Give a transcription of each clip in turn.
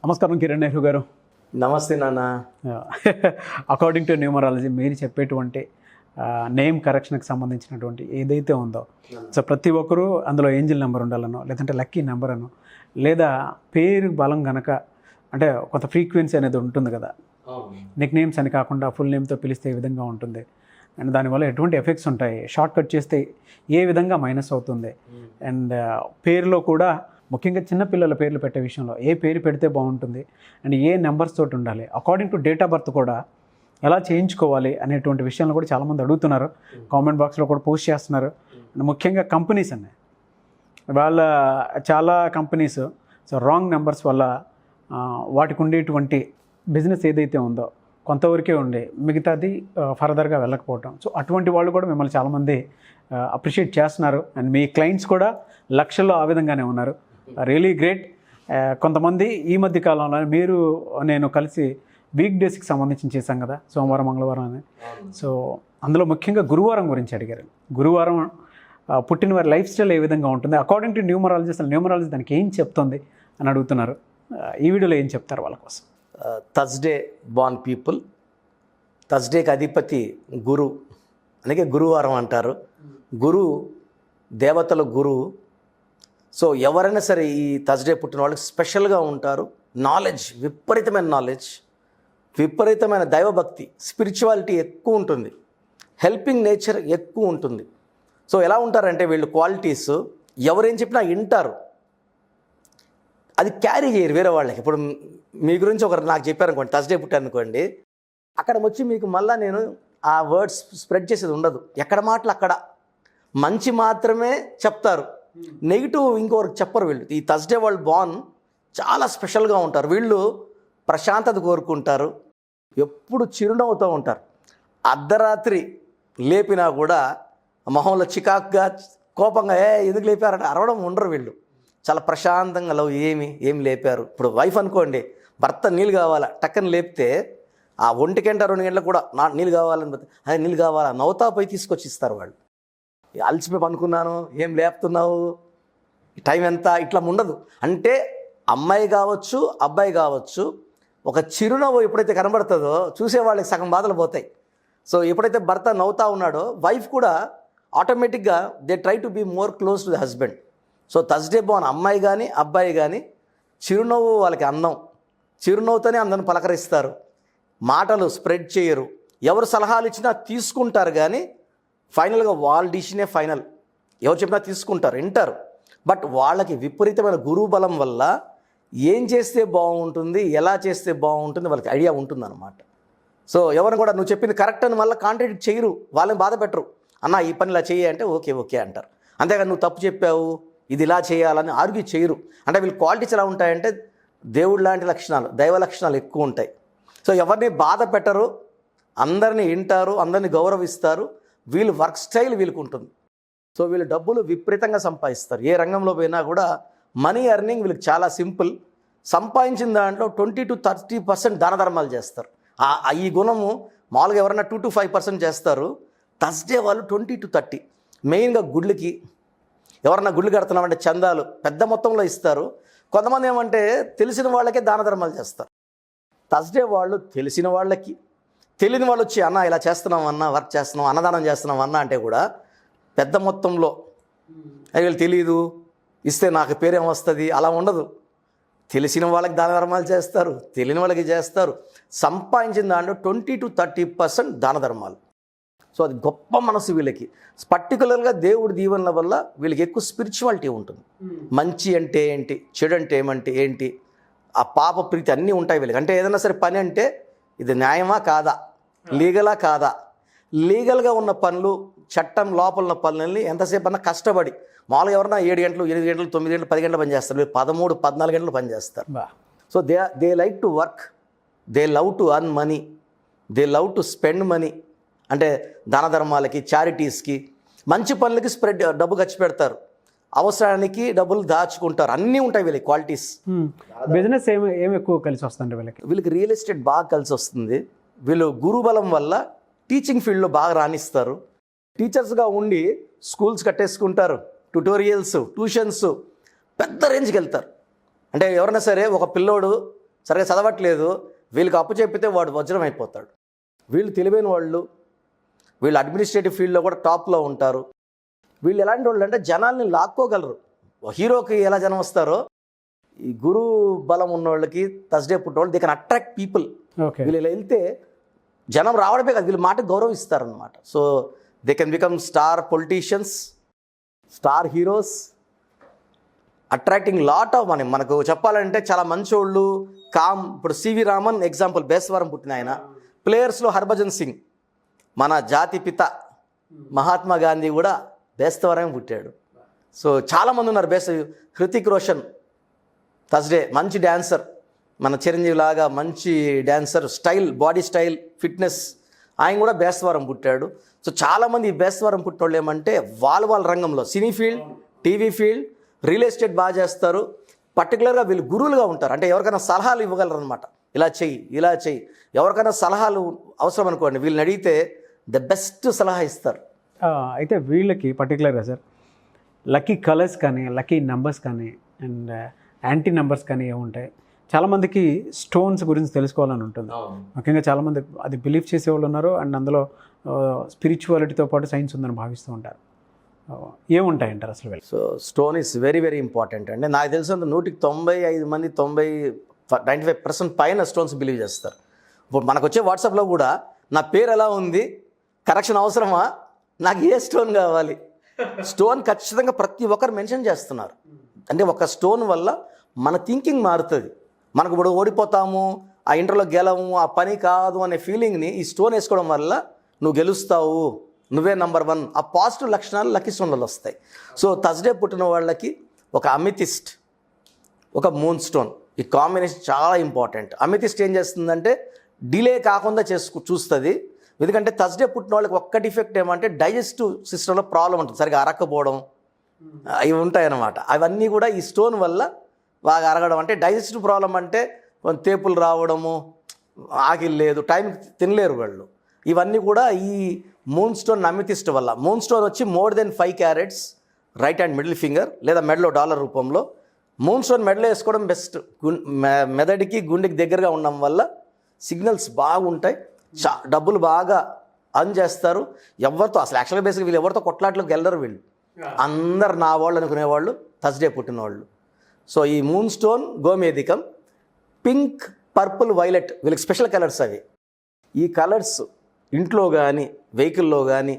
నమస్కారం కిరణ్ నెహ్రూ గారు. నమస్తే నాన్న. అకార్డింగ్ టు న్యూమరాలజీ మీరు చెప్పేటువంటి నేమ్ కరెక్షన్కి సంబంధించినటువంటి ఏదైతే ఉందో, సో ప్రతి ఒక్కరూ అందులో ఏంజిల్ నెంబర్ ఉండాలనో, లేదంటే లక్కీ నెంబర్ అనో, లేదా పేరు బలం కనుక అంటే కొంత ఫ్రీక్వెన్సీ అనేది ఉంటుంది కదా, నిక్ నేమ్స్ అని కాకుండా ఫుల్ నేమ్తో పిలిస్తే ఏ విధంగా ఉంటుంది అండ్ దానివల్ల ఎటువంటి ఎఫెక్ట్స్ ఉంటాయి, షార్ట్ కట్ చేస్తే ఏ విధంగా మైనస్ అవుతుంది అండ్ పేరులో కూడా ముఖ్యంగా చిన్నపిల్లల పేర్లు పెట్టే విషయంలో ఏ పేరు పెడితే బాగుంటుంది అండ్ ఏ నెంబర్స్ తోటి ఉండాలి, according to date of birth కూడా ఎలా చేయించుకోవాలి అనేటువంటి విషయాలను కూడా చాలామంది అడుగుతున్నారు. కామెంట్ బాక్స్లో కూడా పోస్ట్ చేస్తున్నారు. అండ్ ముఖ్యంగా కంపెనీస్ అన్నీ వాళ్ళ చాలా కంపెనీస్ సో రాంగ్ నెంబర్స్ వల్ల వాటికి ఉండేటువంటి బిజినెస్ ఏదైతే ఉందో కొంతవరకే ఉండి మిగతాది ఫర్దర్గా వెళ్ళకపోవటం. సో అటువంటి వాళ్ళు కూడా మిమ్మల్ని చాలామంది అప్రిషియేట్ చేస్తున్నారు అండ్ మీ క్లయింట్స్ కూడా లక్షల్లో ఆ విధంగానే ఉన్నారు. Really great. కొంతమంది ఈ మధ్య కాలంలో మీరు నేను కలిసి వీక్ డేస్కి సంబంధించి చేశాం కదా, సోమవారం మంగళవారం అని. సో అందులో ముఖ్యంగా గురువారం గురించి అడిగారు. గురువారం పుట్టిన వారి లైఫ్ స్టైల్ ఏ విధంగా ఉంటుంది అకార్డింగ్ టు న్యూమరాలజీ, అసలు న్యూమరాలజీ దానికి ఏం చెప్తుంది అని అడుగుతున్నారు. ఈ వీడియోలో ఏం చెప్తారు వాళ్ళ కోసం? థర్స్డే బార్న్ పీపుల్, థర్స్డేకి అధిపతి గురు, అందుకే గురువారం అంటారు. గురు దేవతల గురువు. సో ఎవరైనా సరే ఈ థర్స్డే పుట్టిన వాళ్ళకి స్పెషల్గా ఉంటారు. నాలెడ్జ్, విపరీతమైన నాలెడ్జ్, విపరీతమైన దైవభక్తి, స్పిరిచువాలిటీ ఎక్కువ ఉంటుంది, హెల్పింగ్ నేచర్ ఎక్కువ ఉంటుంది. సో ఎలా ఉంటారంటే వీళ్ళు క్వాలిటీస్ ఎవరేం చెప్పినా వింటారు, అది క్యారీ చేయరు వేరే వాళ్ళకి. ఇప్పుడు మీ గురించి ఒకరు నాకు చెప్పారనుకోండి, థర్స్డే పుట్టాను అనుకోండి, అక్కడ వచ్చి మీకు మళ్ళీ నేను ఆ వర్డ్స్ స్ప్రెడ్ చేసేది ఉండదు. ఎక్కడ మాటలు అక్కడ మంచి మాత్రమే చెప్తారు, నెగిటివ్ ఇంకొకరికి చెప్పరు. వీళ్ళు ఈ థర్స్డే వాళ్ళు బార్న్ చాలా స్పెషల్గా ఉంటారు. వీళ్ళు ప్రశాంతత కోరుకుంటారు, ఎప్పుడు చిరునవ్వుతూ ఉంటారు. అర్ధరాత్రి లేపినా కూడా మొహంలో చికాకుగా కోపంగా ఎందుకు లేపారంటే అరవడం ఉండరు. వీళ్ళు చాలా ప్రశాంతంగా ఏం లేపారు. ఇప్పుడు వైఫ్ అనుకోండి, భర్త నీళ్ళు కావాలా టక్కని లేపితే ఆ 1 గంట 2 గంటలకు కూడా నీళ్ళు కావాలని అదే నీళ్ళు కావాలా నవ్వుతా పోయి తీసుకొచ్చి ఇస్తారు. వాళ్ళు అలసిపోయి అనుకున్నాను, ఏం లేపుతున్నావు, టైం ఎంత, ఇట్లా ఉండదు. అంటే అమ్మాయి కావచ్చు అబ్బాయి కావచ్చు, ఒక చిరునవ్వు ఎప్పుడైతే కనబడుతుందో చూసే వాళ్ళకి సగం బాధలు పోతాయి. సో ఎప్పుడైతే భర్త నవ్వుతా ఉన్నాడో వైఫ్ కూడా ఆటోమేటిక్గా they try to be more close to the husband. So Thursday born అమ్మాయి కానీ అబ్బాయి కానీ చిరునవ్వు వాళ్ళకి అందం, చిరునవ్వుతోనే అందరిని పలకరిస్తారు, మాటలు స్ప్రెడ్ చేయరు, ఎవరు సలహాలు ఇచ్చినా తీసుకుంటారు. కానీ ఫైనల్గా వాళ్ళ డిసిషనే ఫైనల్. ఎవరు చెప్పినా తీసుకుంటారు, వింటారు. బట్ వాళ్ళకి విపరీతమైన గురువు బలం వల్ల ఏం చేస్తే బాగుంటుంది, ఎలా చేస్తే బాగుంటుంది వాళ్ళకి ఐడియా ఉంటుందన్నమాట. సో ఎవరిని కూడా నువ్వు చెప్పింది కరెక్ట్ అని మళ్ళీ కాంట్రాడిక్ట్ చేయరు, వాళ్ళని బాధ పెట్టరు. అన్న ఈ పని ఇలా చేయి అంటే ఓకే అంటారు. అంతేగాని నువ్వు తప్పు చెప్పావు ఇది ఇలా చేయాలని ఆర్గ్యూ చేయరు. అంటే వీళ్ళ క్వాలిటీస్ ఎలా ఉంటాయంటే దేవుడు లాంటి లక్షణాలు, దైవ లక్షణాలు ఎక్కువ ఉంటాయి. సో ఎవరిని బాధ పెట్టరు, అందరినీ వింటారు, అందరినీ గౌరవిస్తారు. వీళ్ళు వర్క్ స్టైల్ వీళ్ళకు ఉంటుంది. సో వీళ్ళు డబ్బులు విపరీతంగా సంపాదిస్తారు. ఏ రంగంలో పోయినా కూడా మనీ ఎర్నింగ్ వీళ్ళకి చాలా సింపుల్. సంపాదించిన దాంట్లో 20 to 30% దాన ధర్మాలు చేస్తారు. ఈ గుణము మామూలుగా ఎవరైనా 2 to 5% చేస్తారు. థర్స్డే వాళ్ళు 20 to 30. మెయిన్గా గుళ్ళకి ఎవరన్నా గుళ్ళు కడుతున్నామంటే చందాలు పెద్ద మొత్తంలో ఇస్తారు. కొంతమంది ఏమంటే తెలిసిన వాళ్ళకే దాన ధర్మాలు చేస్తారు. థర్స్డే వాళ్ళు తెలిసిన వాళ్ళకి, తెలియని వాళ్ళు వచ్చి అన్న ఇలా చేస్తున్నాం అన్న, వర్క్ చేస్తున్నాం, అన్నదానం చేస్తున్నాం అన్న అంటే కూడా పెద్ద మొత్తంలో, వీళ్ళు తెలియదు ఇస్తే నాకు పేరేం వస్తుంది అలా ఉండదు. తెలిసిన వాళ్ళకి దాన ధర్మాలు చేస్తారు, తెలియని వాళ్ళకి చేస్తారు. సంపాదించిన దాంట్లో 20 to 30% దాన ధర్మాలు. సో అది గొప్ప మనసు వీళ్ళకి. పర్టికులర్గా దేవుడి దీవెనల వల్ల వీళ్ళకి ఎక్కువ స్పిరిచువాలిటీ ఉంటుంది. మంచి అంటే ఏంటి, చెడు అంటే ఏంటి, ఆ పాప ప్రీతి అన్నీ ఉంటాయి వీళ్ళకి. అంటే ఏదైనా సరే పని అంటే ఇది న్యాయమా కాదా, లీగలా కాదా, లీగల్గా ఉన్న పనులు, చట్టం లోపల ఉన్న పనులని ఎంతసేపు అన్నా కష్టపడి, మామూలుగా ఎవరన్నా 7 గంటలు 8 గంటలు 9 గంటలు 10 గంటలు పనిచేస్తారు, 13 14 గంటలు పనిచేస్తారు. So they like to work, they love to earn money, they love to spend money. అంటే దాన ధర్మాలకి, చారిటీస్కి, మంచి పనులకి డబ్బు ఖర్చు పెడతారు, అవసరానికి డబ్బులు దాచుకుంటారు, అన్నీ ఉంటాయి వీళ్ళకి క్వాలిటీస్. బిజినెస్ ఏమి ఎక్కువ కలిసి వస్తుంది వీళ్ళకి రియల్ ఎస్టేట్ బాగా కలిసి వస్తుంది. వీళ్ళు గురుబలం వల్ల టీచింగ్ ఫీల్డ్లో బాగా రాణిస్తారు. టీచర్స్గా ఉండి స్కూల్స్ కట్టేసుకుంటారు, ట్యుటోరియల్స్, ట్యూషన్స్, పెద్ద రేంజ్కి వెళ్తారు. అంటే ఎవరైనా సరే ఒక పిల్లోడు సరిగా చదవట్లేదు, వీళ్ళకి అప్పు చెప్పితే వాడు వజ్రం అయిపోతాడు. వీళ్ళు తెలివైన వాళ్ళు, వీళ్ళు అడ్మినిస్ట్రేటివ్ ఫీల్డ్లో కూడా టాప్లో ఉంటారు. వీళ్ళు ఎలాంటి వాళ్ళు అంటే జనాల్ని లాక్కోగలరు. హీరోకి ఎలా జనం వస్తారో ఈ గురు బలం ఉన్న వాళ్ళకి థర్స్డే పుట్టినోళ్ళు దే కెన్ అట్రాక్ట్ పీపుల్. వీళ్ళు ఇలా వెళ్తే జనం రావడమే కాదు, వీళ్ళ మాట గౌరవిస్తారనమాట. So they can become star politicians, star heroes, attracting lot of money. మనకు చెప్పాలంటే చాలా మంచోళ్ళు, కామ్. ఇప్పుడు సివి రామన్ ఎగ్జాంపుల్, బేస్తవారం పుట్టిన ఆయన. ప్లేయర్స్లో హర్భజన్ సింగ్, మన జాతి పిత మహాత్మా గాంధీ కూడా బేస్తవారమే పుట్టాడు. సో చాలామంది ఉన్నారు హృతిక్ రోషన్ థర్స్డే, మంచి డ్యాన్సర్, మన చిరంజీవి లాగా మంచి dancer, style, body style, fitness, ఆయన కూడా బేస్తవారం పుట్టాడు. సో చాలామంది ఈ బేస్తవారం పుట్టిన వాళ్ళు ఏమంటే వాళ్ళ రంగంలో cine field, TV field, real estate బాగా చేస్తారు. పర్టికులర్గా వీళ్ళు గురువులుగా ఉంటారు. అంటే ఎవరికైనా సలహాలు ఇవ్వగలరు అనమాట. ఇలా చెయ్యి, ఇలా చెయ్యి. ఎవరికైనా సలహాలు అవసరం అనుకోండి, వీళ్ళని అడిగితే ద బెస్ట్ సలహా ఇస్తారు. అయితే వీళ్ళకి పర్టికులర్గా సార్ లక్కీ కలర్స్ కానీ, లక్కీ నెంబర్స్ కానీ, అండ్ యాంటీ నెంబర్స్ కానీ ఏముంటాయి? చాలామందికి స్టోన్స్ గురించి తెలుసుకోవాలని ఉంటుంది. ముఖ్యంగా చాలామంది అది బిలీవ్ చేసేవాళ్ళు ఉన్నారు, అండ్ అందులో స్పిరిచువాలిటీతో పాటు సైన్స్ ఉందని భావిస్తూ ఉంటారు. ఏముంటాయి అంటారు అసలు? So stone is very very important అండి. నాకు తెలిసినంత 95 మంది 95% పైన స్టోన్స్ బిలీవ్ చేస్తారు. ఇప్పుడు మనకు వచ్చే వాట్సాప్లో కూడా నా పేరు ఎలా ఉంది, కరెక్షన్ అవసరమా, నాకు ఏ స్టోన్ కావాలి, స్టోన్ ఖచ్చితంగా ప్రతి ఒక్కరు మెన్షన్ చేస్తున్నారు. అంటే ఒక స్టోన్ వల్ల మన థింకింగ్ మారుతుంది. మనకు ఇప్పుడు ఓడిపోతాము, ఆ ఇంటర్లో గెలము, ఆ పని కాదు అనే ఫీలింగ్ని ఈ స్టోన్ వేసుకోవడం వల్ల నువ్వు గెలుస్తావు, నువ్వే నంబర్ 1, ఆ పాజిటివ్ లక్షణాలు లక్కీ స్టోన్లలో వస్తాయి. సో థర్స్డే పుట్టిన వాళ్ళకి ఒక అమితిస్ట్, ఒక మూన్ స్టోన్, ఈ కాంబినేషన్ చాలా ఇంపార్టెంట్. అమితిస్ట్ ఏం చేస్తుందంటే డిలే కాకుండా చూస్తుంది. ఎందుకంటే థర్స్డే పుట్టిన వాళ్ళకి ఒక్క డిఫెక్ట్ ఏమంటే డైజెస్టివ్ సిస్టంలో ప్రాబ్లం ఉంటుంది, సరిగా అరక్కపోవడం, ఇవి ఉంటాయన్నమాట. అవన్నీ కూడా ఈ స్టోన్ వల్ల బాగా అరగడం. అంటే డైజెస్టివ్ ప్రాబ్లం అంటే తేపులు రావడము, ఆకిలి లేదు, టైం తినలేరు వాళ్ళు. ఇవన్నీ కూడా ఈ మూన్ స్టోన్ అమితిస్ట్ వల్ల. మూన్ స్టోన్ వచ్చి more than 5 carats, right hand middle finger లేదా మెడలో డాలర్ రూపంలో. మూన్ స్టోన్ మెడలో వేసుకోవడం బెస్ట్. మెదడికి గుండెకి దగ్గరగా ఉండడం వల్ల సిగ్నల్స్ బాగుంటాయి, డబ్బులు బాగా అర్న్ చేస్తారు. ఎవరితో అసలు యాక్చువల్గా బేసిక్గా వీళ్ళు ఎవరితో కొట్లాట్లోకి వెళ్ళరు. వీళ్ళు అందరు నా వాళ్ళు అనుకునేవాళ్ళు థర్స్డే పుట్టిన వాళ్ళు. సో ఈ మూన్ స్టోన్, గోమేధికం, పింక్, పర్పుల్, వైలెట్ వీళ్ళకి స్పెషల్ కలర్స్ అవి. ఈ కలర్స్ ఇంట్లో కానీ, వెహికల్లో కానీ,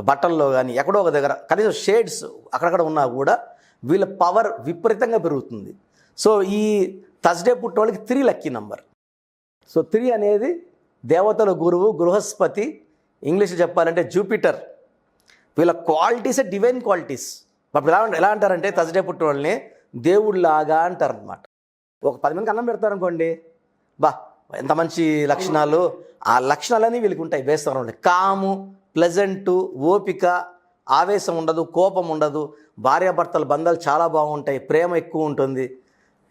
బట్టల్లో కానీ, ఎక్కడో ఒక దగ్గర కనీసం షేడ్స్ అక్కడక్కడ ఉన్నా కూడా వీళ్ళ పవర్ విపరీతంగా పెరుగుతుంది. సో ఈ థర్స్డే పుట్టిన వాళ్ళకి 3 లక్కీ నంబర్. సో 3 అనేది దేవతల గురువు బృహస్పతి, ఇంగ్లీష్ చెప్పాలంటే జూపిటర్. వీళ్ళ క్వాలిటీసే డివైన్ క్వాలిటీస్. అప్పుడు ఎలా అంటారంటే థర్స్డే పుట్టిన వాళ్ళని దేవుళ్ళలాగా అంటారనమాట. ఒక 10 మందికి అన్నం పెడతారనుకోండి, బా ఎంత మంచి లక్షణాలు, ఆ లక్షణాలన్నీ వీళ్ళకి ఉంటాయి. వేస్తాను కాము, ప్లెజెంటు, ఓపిక, ఆవేశం ఉండదు, కోపం ఉండదు, భార్యాభర్తల బంధాలు చాలా బాగుంటాయి, ప్రేమ ఎక్కువ ఉంటుంది.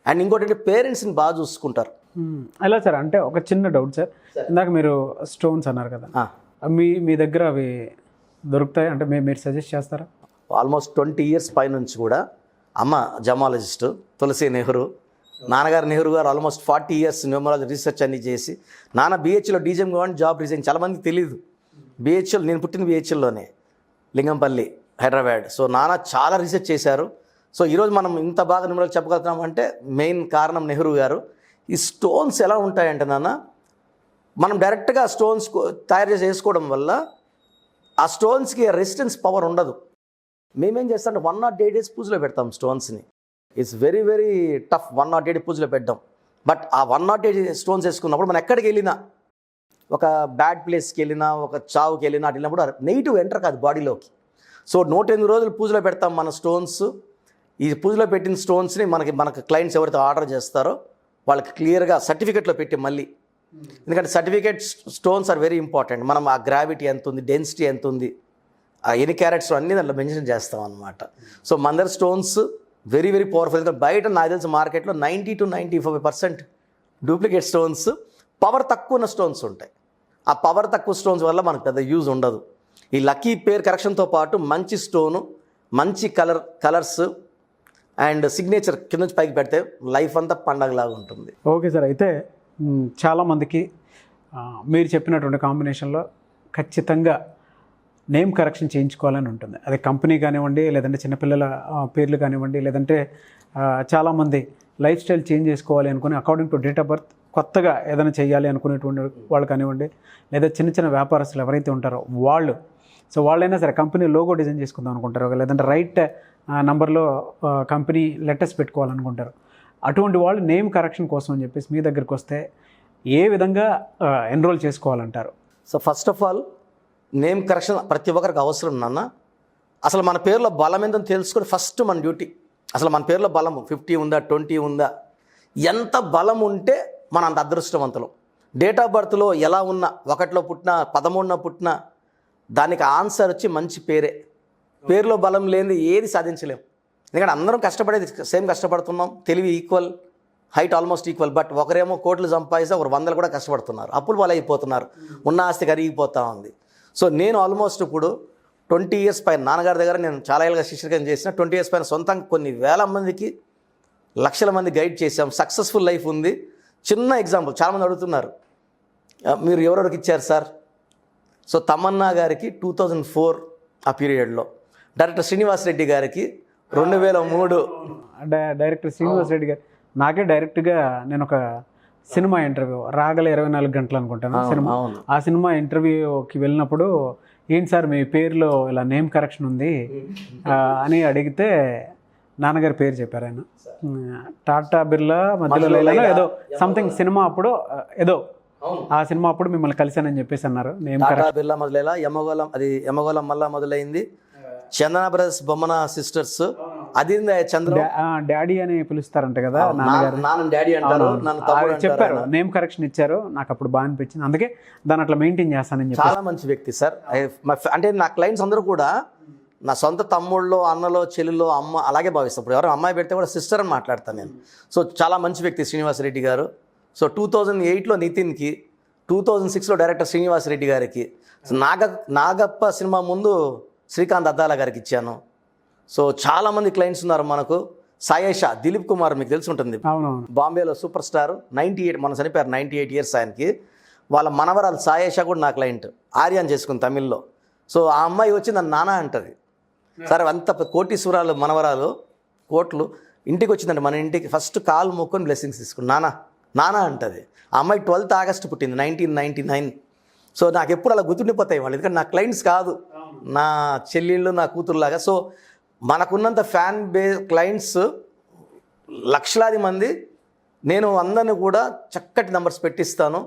అండ్ ఇంకోటి అంటే పేరెంట్స్ని బాగా చూసుకుంటారు. ఎలా సార్? అంటే ఒక చిన్న డౌట్ సార్, ఇందాక మీరు స్టోన్స్ అన్నారు కదా, మీ దగ్గర అవి దొరుకుతాయి అంటే మీరు సజెస్ట్ చేస్తారా? ఆల్మోస్ట్ 20 ఇయర్స్ పైనుంచి కూడా అమ్మ జమాలజిస్ట్ తులసి నెహ్రూ, నాన్నగారు నెహ్రూ గారు ఆల్మోస్ట్ 40 ఇయర్స్ న్యూమరాలజీ రీసెర్చ్ అన్ని చేసి, నాన్న BHలో డీజీఎం గవర్నమెంట్ జాబ్ రిజైన్. చాలామందికి తెలియదు, BHలో నేను పుట్టిన BHలోనే, లింగంపల్లి, హైదరాబాద్. సో నాన్న చాలా రీసెర్చ్ చేశారు. సో ఈరోజు మనం ఇంత బాగా న్యూమరాలజీ చెప్పగలుగుతున్నాం అంటే మెయిన్ కారణం నెహ్రూ గారు. ఈ స్టోన్స్ ఎలా ఉంటాయంటే నాన్న, మనం డైరెక్ట్గా స్టోన్స్ తయారు చేసి వేసుకోవడం వల్ల ఆ స్టోన్స్కి రెసిస్టెన్స్ పవర్ ఉండదు. మేమేం చేస్తామంటే 108 days పూజలో పెడతాం స్టోన్స్ని. ఇట్స్ వెరీ వెరీ టఫ్ 108 పూజలో పెట్టడం. బట్ ఆ 108 స్టోన్స్ వేసుకున్నప్పుడు మనం ఎక్కడికి వెళ్ళినా, ఒక బ్యాడ్ ప్లేస్కి వెళ్ళినా, ఒక చావుకి వెళ్ళినా, అటు వెళ్ళినప్పుడు నెగిటివ్ ఎంటర్ కాదు బాడీలోకి. సో 108 రోజులు పూజలో పెడతాం మన స్టోన్స్. ఈ పూజలో పెట్టిన స్టోన్స్ని మనకు క్లయింట్స్ ఎవరైతే ఆర్డర్ చేస్తారో వాళ్ళకి క్లియర్గా సర్టిఫికెట్లో పెట్టి మళ్ళీ, ఎందుకంటే certificate stones are very important. మనం ఆ గ్రావిటీ ఎంత ఉంది, డెన్సిటీ ఎంత ఉంది, ఆ ఎన్ని క్యారెట్స్ అన్నీ దాంట్లో మెన్షన్ చేస్తాం అనమాట. సో మందర్ స్టోన్స్ వెరీ వెరీ పవర్ఫుల్. ఎందుకంటే బయట నాకు తెలిసిన మార్కెట్లో 90 to 95% డూప్లికేట్ స్టోన్స్, పవర్ తక్కువ ఉన్న స్టోన్స్ ఉంటాయి. ఆ పవర్ తక్కువ స్టోన్స్ వల్ల మనకు పెద్ద యూజ్ ఉండదు. ఈ లక్కీ పేర్ కరెక్షన్తో పాటు మంచి స్టోను, మంచి కలర్స్, అండ్ సిగ్నేచర్ కింద నుంచి పైకి పెడితే లైఫ్ అంతా పండగలాగా ఉంటుంది. Okay sir. అయితే చాలామందికి మీరు చెప్పినటువంటి కాంబినేషన్లో ఖచ్చితంగా నేమ్ కరెక్షన్ చేయించుకోవాలని ఉంటుంది. అది కంపెనీ కానివ్వండి, లేదంటే చిన్నపిల్లల పేర్లు కానివ్వండి, లేదంటే చాలామంది లైఫ్ స్టైల్ చేంజ్ చేసుకోవాలి అనుకుని according to date of birth కొత్తగా ఏదైనా చేయాలి అనుకునేటువంటి వాళ్ళు కానివ్వండి, లేదా చిన్న చిన్న వ్యాపారస్తులు ఎవరైతే ఉంటారో వాళ్ళైనా సరే కంపెనీ లోగో డిజైన్ చేసుకుందాం అనుకుంటారు, లేదంటే రైట్ నంబర్లో కంపెనీ లెటర్స్ పెట్టుకోవాలనుకుంటారు. అటువంటి వాళ్ళు నేమ్ కరెక్షన్ కోసం అని చెప్పేసి మీ దగ్గరికి వస్తే ఏ విధంగా ఎన్రోల్ చేసుకోవాలంటారు? So first of all name correction ప్రతి ఒక్కరికి అవసరం నాన్న. అసలు మన పేరులో బలం ఏంటని తెలుసుకొని ఫస్ట్ మన డ్యూటీ. అసలు మన పేరులో బలం 50 ఉందా, 20 ఉందా, ఎంత బలం ఉంటే మన అంత అదృష్టవంతులం. డేట్ ఆఫ్ బర్త్లో ఎలా ఉన్నా, 1లో పుట్టినా 13లో పుట్టినా దానికి ఆన్సర్ వచ్చి మంచి పేరే. పేరులో బలం లేనిది ఏది సాధించలేం. ఎందుకంటే అందరం కష్టపడేది సేమ్ కష్టపడుతున్నాం, తెలివి equal, height almost equal. But ఒకరేమో కోట్లు సంపాదిస్తే ఒకరు 100 కూడా కష్టపడుతున్నారు, అప్పులు వాళ్ళు అయిపోతున్నారు, ఉన్న ఆస్తి కరిగిపోతూ ఉంది. సో నేను ఆల్మోస్ట్ ఇప్పుడు 20 years పైన నాన్నగారి దగ్గర నేను చాలా ఏళ్ళుగా శిష్యరికం చేసిన, 20 years పైన సొంతంగా కొన్ని వేల మందికి, లక్షల మంది గైడ్ చేసాం. సక్సెస్ఫుల్ లైఫ్ ఉంది. చిన్న ఎగ్జాంపుల్, చాలామంది అడుగుతున్నారు మీరు ఎవరెవరికి ఇచ్చారు సార్. సో తమన్నా గారికి 2004 ఆ పీరియడ్లో, డైరెక్టర్ శ్రీనివాస్ రెడ్డి గారికి 2003. డైరెక్టర్ శ్రీనివాస్ రెడ్డి గారు నాకే డైరెక్ట్గా నేను ఒక సినిమా ఇంటర్వ్యూ రాగల 24 గంటలు అనుకుంటాను సినిమా. ఆ సినిమా ఇంటర్వ్యూకి వెళ్ళినప్పుడు ఏంటి సార్ మీ పేరులో ఇలా నేమ్ కరెక్షన్ ఉంది అని అడిగితే నాన్నగారి పేరు చెప్పారు ఆయన. టాటా బిర్లా మధ్యలో లైలానో ఏదో సంథింగ్ సినిమా అప్పుడు ఏదో ఆ సినిమా అప్పుడు మిమ్మల్ని కలిశానని చెప్పేసి అన్నారు. నేమ్ కరెక్షన్ బిర్లా మొదలైలా యమగోళం మళ్ళా మొదలైంది. చందన బ్రదర్స్, బొమ్మన సిస్టర్స్, అది చంద్ర డాడీ అని పిలుస్తారంట కదా నాన్నగారు. డాడీ అంటారు, చెప్పారు నేమ్ కరెక్షన్ ఇచ్చారు. నాకు అప్పుడు బాగా అనిపించింది, అందుకే దాన్ని అట్లా మెయింటైన్ చేస్తానని చెప్పి. చాలా మంచి వ్యక్తి సార్. అంటే నా క్లయింట్స్ అందరూ కూడా నా సొంత తమ్ముళ్ళు, అన్నలో, చెల్లెల్లో, అమ్మ అలాగే భావిస్తాను. ఇప్పుడు ఎవరు అమ్మాయి పెడితే కూడా సిస్టర్ అని మాట్లాడతాను నేను. సో చాలా మంచి వ్యక్తి శ్రీనివాస్ రెడ్డి గారు. సో 2008లో నితిన్కి, 2006లో డైరెక్టర్ శ్రీనివాస్ రెడ్డి గారికి, నాగప్ప సినిమా ముందు శ్రీకాంత్ అద్దాల గారికి ఇచ్చాను. సో చాలామంది క్లయింట్స్ ఉన్నారు మనకు. సాయేషా, దిలీప్ కుమార్ మీకు తెలిసి ఉంటుంది, బాంబేలో సూపర్ స్టార్, 98 మన చనిపోయారు, 98 years ఆయనకి. వాళ్ళ మనవరాలు సాయేషా కూడా నా క్లయింట్, ఆర్యాన్ చేసుకుంది తమిళ్లో. సో ఆ అమ్మాయి వచ్చి నన్ను నానా అంటది. సరే అంత కోటీశ్వరాలు మనవరాలు, కోట్లు, ఇంటికి వచ్చిందండి మన ఇంటికి. ఫస్ట్ కాలు మొక్కుని బ్లెస్సింగ్స్ తీసుకుని నానా అంటది. ఆ అమ్మాయి 12th August పుట్టింది 1999. సో నాకు ఎప్పుడు అలా గుర్తుండిపోతాయి వాళ్ళు, ఎందుకంటే నా క్లయింట్స్ కాదు, నా చెల్లెళ్ళు, నా కూతురులాగా. సో మనకున్నంత ఫ్యాన్ బేస్ క్లయింట్స్ లక్షలాది మంది. నేను అందరినీ కూడా చక్కటి నెంబర్స్ పెట్టిస్తాను.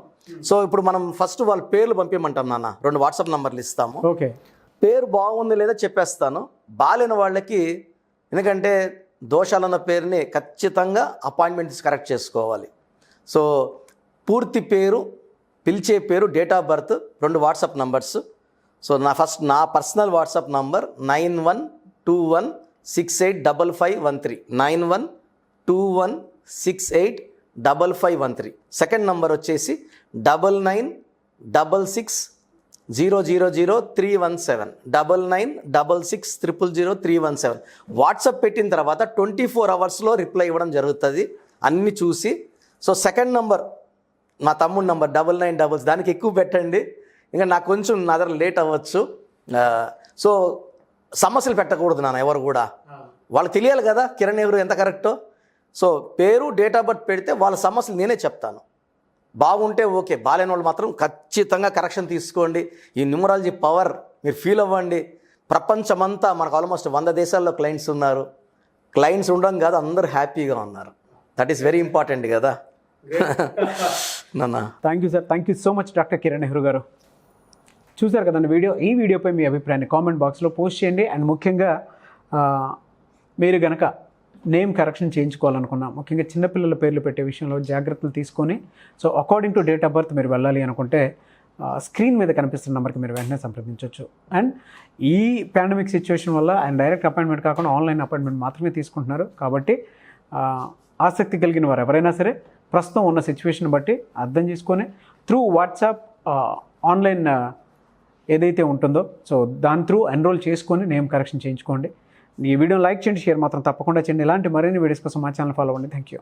సో ఇప్పుడు మనం ఫస్ట్ వాళ్ళ పేర్లు పంపించమంటాం నాన్న, 2 WhatsApp నంబర్లు ఇస్తాము. ఓకే, పేరు బాగుంది లేదా చెప్పేస్తాను. బాగాలేని వాళ్ళకి, ఎందుకంటే దోషాలన్న పేరుని ఖచ్చితంగా అపాయింట్మెంట్స్ కరెక్ట్ చేసుకోవాలి. సో పూర్తి పేరు, పిలిచే పేరు, date of birth, 2 WhatsApp numbers. So నా personal WhatsApp number 9121685513, 9121685513. Second number వచ్చేసి 9966000317, 9966000317. వాట్సాప్ పెట్టిన తర్వాత 24 hours రిప్లై ఇవ్వడం జరుగుతుంది, అన్నీ చూసి. సో సెకండ్ నంబర్ మా తమ్ముడు నంబర్ 9900, దానికి ఎక్కువ పెట్టండి, ఇంకా నాకు కొంచెం నా దగ్గర లేట్ అవ్వచ్చు. సో సమస్యలు పెట్టకూడదు నాన్న ఎవరు కూడా, వాళ్ళకి తెలియాలి కదా కిరణ్ నెహ్రూ ఎంత కరెక్టో. సో పేరు, డేట్ ఆఫ్ బర్త్ పెడితే వాళ్ళ సమస్యలు నేనే చెప్తాను. బాగుంటే ఓకే, బాగాలేని వాళ్ళు మాత్రం ఖచ్చితంగా కరెక్షన్ తీసుకోండి. ఈ న్యూమరాలజీ పవర్ మీరు ఫీల్ అవ్వండి. ప్రపంచమంతా మనకు ఆల్మోస్ట్ 100 దేశాల్లో క్లయింట్స్ ఉన్నారు. క్లయింట్స్ ఉండడం కాదు, అందరూ హ్యాపీగా ఉన్నారు. దట్ ఈస్ వెరీ ఇంపార్టెంట్ కదా నాన్న. Thank you sir, thank you so much doctor Kiran Nehru గారు. చూశారు కదండి ఈ వీడియోపై మీ అభిప్రాయాన్ని కామెంట్ బాక్స్లో పోస్ట్ చేయండి. అండ్ ముఖ్యంగా మీరు కనుక నేమ్ కరెక్షన్ చేయించుకోవాలనుకున్నా, ముఖ్యంగా చిన్నపిల్లల పేర్లు పెట్టే విషయంలో జాగ్రత్తలు తీసుకొని, so according to date of birth మీరు వెళ్ళాలి అనుకుంటే స్క్రీన్ మీద కనిపిస్తున్న నెంబర్కి మీరు వెంటనే సంప్రదించవచ్చు. అండ్ ఈ పాండమిక్ సిచ్యువేషన్ వల్ల ఆయన డైరెక్ట్ అపాయింట్మెంట్ కాకుండా ఆన్లైన్ అపాయింట్మెంట్ మాత్రమే తీసుకుంటున్నారు. కాబట్టి ఆసక్తి కలిగిన వారు ఎవరైనా సరే ప్రస్తుతం ఉన్న సిచ్యువేషన్ బట్టి అర్థం చేసుకొని త్రూ వాట్సాప్ ఆన్లైన్ ఏదైతే ఉంటుందో, సో దాని త్రూ ఎన్రోల్ చేసుకొని నేమ్ కరెక్షన్ చేయించుకోండి. ఈ వీడియోని లైక్ చేయండి, షేర్ మాత్రం తప్పకుండా చేయండి. ఇలాంటి మరిన్ని వీడియోస్ కోసం మా ఛానల్ ఫాలో అవ్వండి. Thank you.